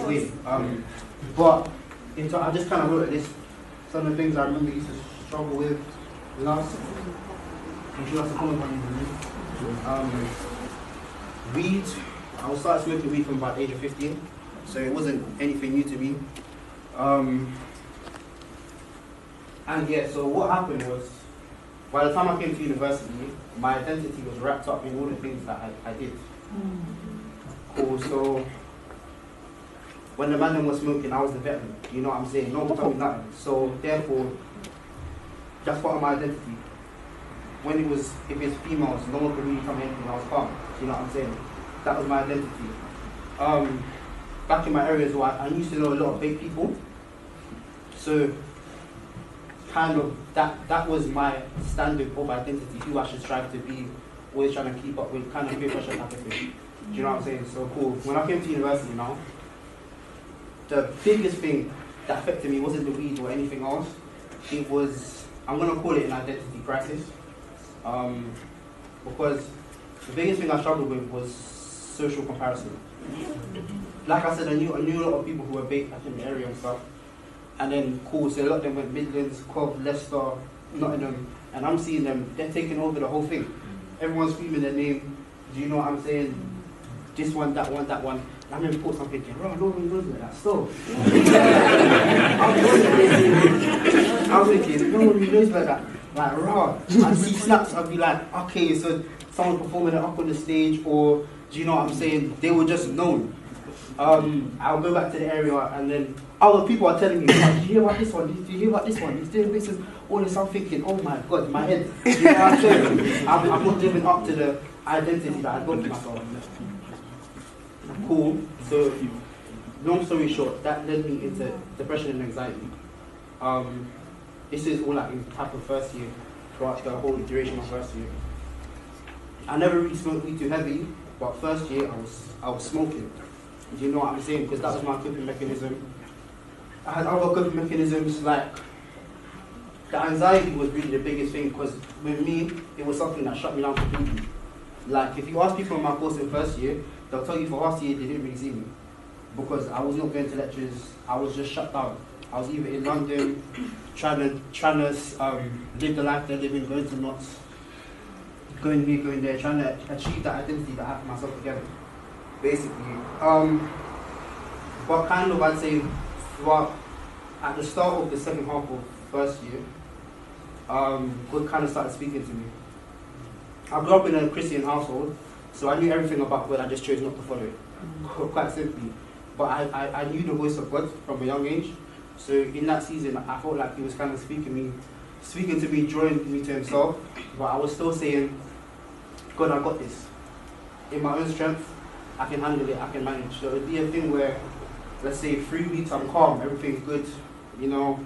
weird. But I just kind of wrote a list. Some of the things I remember used to struggle with. Last, I'm sure that's a common one. Weed. I started smoking weed from about the age of 15, so it wasn't anything new to me. And yeah, so what happened was, by the time I came to university, my identity was wrapped up in all the things that I did. Cool, so when the man was smoking, I was the veteran, you know what I'm saying? No one told me nothing. So therefore, that's part of my identity. When it was, if it's females, no one could really tell me anything, I was calm, you know what I'm saying? That was my identity. Back in my area as well, I used to know a lot of big people. So kind of that was my standard of identity, who I should strive to be, always trying to keep up with, kind of peer pressure type of thing. Do you know what I'm saying? So cool. When I came to university now, the biggest thing that affected me wasn't the weed or anything else. It was, I'm gonna call it an identity crisis. Because the biggest thing I struggled with was social comparison. Like I said, I knew a lot of people who were big in the area and stuff. And then cool, so a lot of them went Midlands, Cov, Leicester, Nottingham, and I'm seeing them, they're taking over the whole thing. Everyone's screaming their name, do you know what I'm saying? This one, that one, that one. And I'm in reports, I'm thinking, bro, no one knows about that still. I was thinking, no one really knows about that. Like, raw. I'd see snaps, I'd be like, okay, so someone performing it up on the stage, or do you know what I'm saying? They were just known. I'll go back to the area and then other people are telling me, oh, did you hear about this one? Did you hear about this one? He's doing this and all this. I'm thinking, oh my God, in my head. Do you know what I'm saying? I'm not living up to the identity that I got to myself. Cool. So, long story short, that led me into depression and anxiety. This is all like in type of first year, throughout the whole duration of first year. I never really smoked weed too heavy, but first year I was smoking. Do you know what I'm saying? Because that was my coping mechanism. I had other coping mechanisms, like the anxiety was really the biggest thing, because with me, it was something that shut me down completely. Like, if you ask people on my course in first year, they'll tell you for last year they didn't really see me, because I was not going to lectures, I was just shut down. I was either in London, trying to live the life they're living, going to knots, going here, going there, trying to achieve that identity that I have for myself together, basically. But kind of, I'd say, throughout, at the start of the second half of first year, God kind of started speaking to me. I grew up in a Christian household, so I knew everything about God, I just chose not to follow it, quite simply. But I knew the voice of God from a young age, so in that season, I felt like He was kind of speaking to me, drawing me to Himself, but I was still saying, God, I got this. In my own strength, I can handle it, I can manage. So it would be a thing where, let's say 3 weeks I'm calm, everything's good, you know,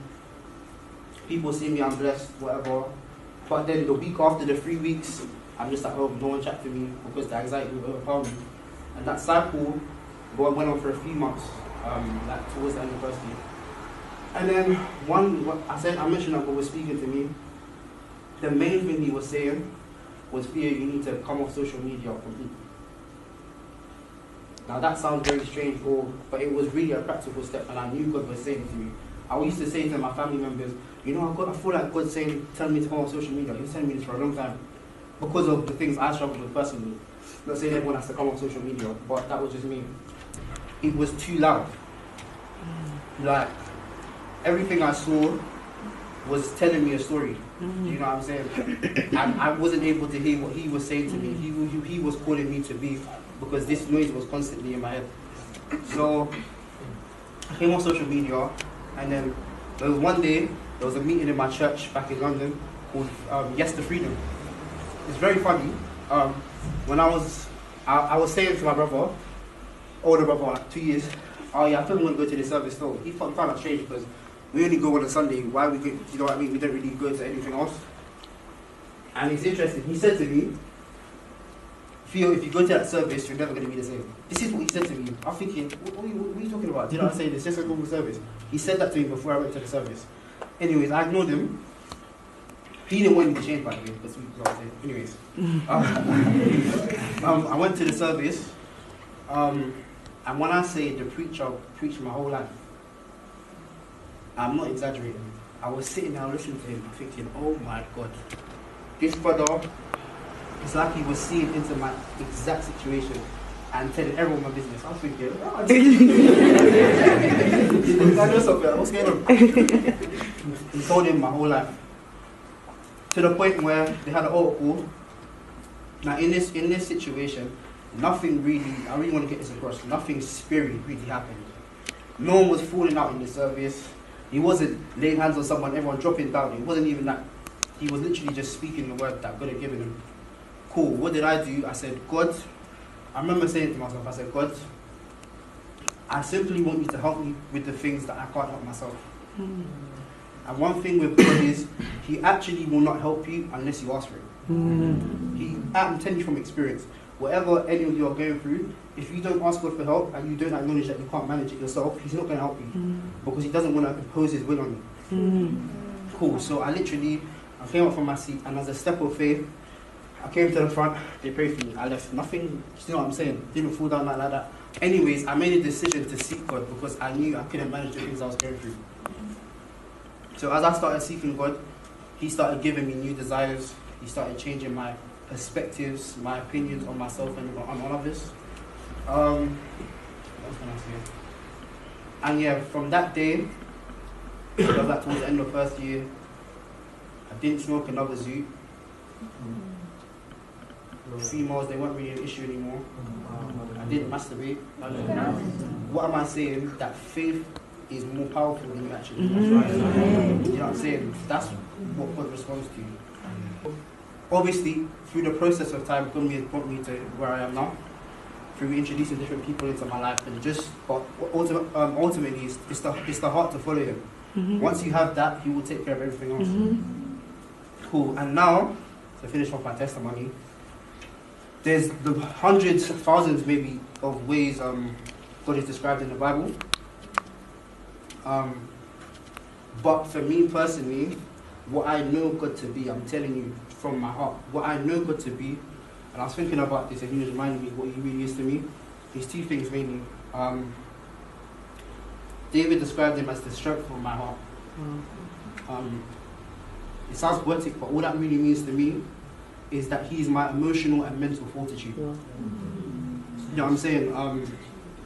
people see me, I'm blessed, whatever. But then the week after the 3 weeks, I'm just at home, no one chat to me because the anxiety will overpower me. And that cycle went on for a few months, like towards the end of the first year. And then I mentioned that God was speaking to me. The main thing He was saying was, Theo, you need to come off social media completely. Now that sounds very strange, but it was really a practical step, and I knew God was saying to me. I used to say to my family members, you know, I feel like God's telling me to come off social media. He was telling me this for a long time, because of the things I struggled with personally. Not saying everyone has to come off social media, but that was just me. It was too loud. Like, everything I saw was telling me a story. Do you know what I'm saying? And I wasn't able to hear what He was saying to me. He was calling me to be, because this noise was constantly in my head. So I came on social media, and then there was one day, there was a meeting in my church back in London called Yes to Freedom. It's very funny. When I was saying to my brother, older brother, like 2 years, oh yeah, I thought we were going to go to the service though. He found that strange because we only go on a Sunday. Why we go, you know what I mean? We don't really go to anything else. And it's interesting. He said to me, Theo, if you go to that service, you're never going to be the same. This is what he said to me. I'm thinking, what are you talking about? Do you know what I'm saying? It's just a normal service. He said that to me before I went to the service. Anyways, I ignored him. He didn't want me to change, by the way. That's what I'm saying. Anyways, I went to the service. And when I say the preacher preached my whole life, I'm not exaggerating. I was sitting there listening to him thinking, oh my God, this brother, it's like he was seeing into my exact situation and telling everyone my business. I was thinking, what's going on? He told him my whole life. To the point where they had an altar call. Now in this situation, nothing really, I really want to get this across, nothing spirit really happened. No one was falling out in the service. He wasn't laying hands on someone, everyone dropping down. It wasn't even that. He was literally just speaking the word that God had given him. Cool, what did I do? I said, God, I remember saying to myself, I said, God, I simply want you to help me with the things that I can't help myself. And one thing with God is, he actually will not help you unless you ask for it. I'm telling you from experience, whatever any of you are going through, if you don't ask God for help and you don't acknowledge that you can't manage it yourself, he's not going to help you. Because he doesn't want to impose his will on you. Cool, so I came up from my seat, and as a step of faith, I came to the front, they prayed for me, I left. Nothing, you know what I'm saying? Didn't fall down like that. Anyways, I made a decision to seek God because I knew I couldn't manage the things I was going through. So as I started seeking God, he started giving me new desires. He started changing my perspectives, my opinions on myself and on others. What else can I say? And yeah, from that day, towards the end of first year, I didn't smoke another zoot. Females, they weren't really an issue anymore. I didn't masturbate. What am I saying? That faith is more powerful than you actually. You know what I'm saying? That's what God responds to. Obviously, through the process of time, God has brought me to where I am now. Through introducing different people into my life, and but ultimately, it's the heart to follow Him. Once you have that, He will take care of everything else. Cool. And now, to finish off my testimony, there's the hundreds, thousands maybe, of ways God is described in the Bible. But for me personally, what I know God to be, I'm telling you from my heart, what I know God to be, and I was thinking about this and He was reminding me what He really is to me, is two things mainly. David described Him as the strength of my heart. It sounds poetic, but all that really means to me is that He is my emotional and mental fortitude. You know what I'm saying?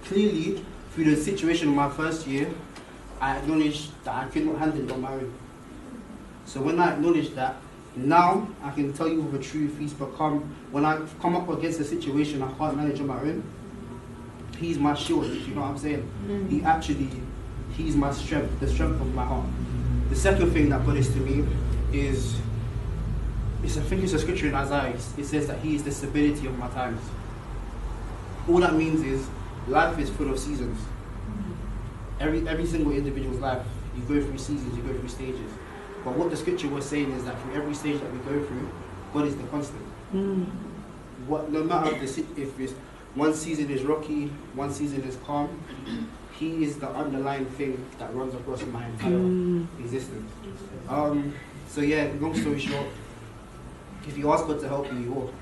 Clearly, through the situation of my first year, I acknowledged that I could not handle it on my own. So when I acknowledge that, now I can tell you with the truth, He's become, when I come up against a situation I can't manage on my own, He's my shield, you know what I'm saying? He's my strength, the strength of my heart. The second thing that God is to me is, I think it's a scripture in Isaiah. It says that He is the stability of my times. All that means is, life is full of seasons. Every single individual's life, you go through seasons, you go through stages. But what the scripture was saying is that through every stage that we go through, God is the constant. No matter if it's one season is rocky, one season is calm, He is the underlying thing that runs across my entire existence. So yeah, long story short, if you ask God to help you, He will.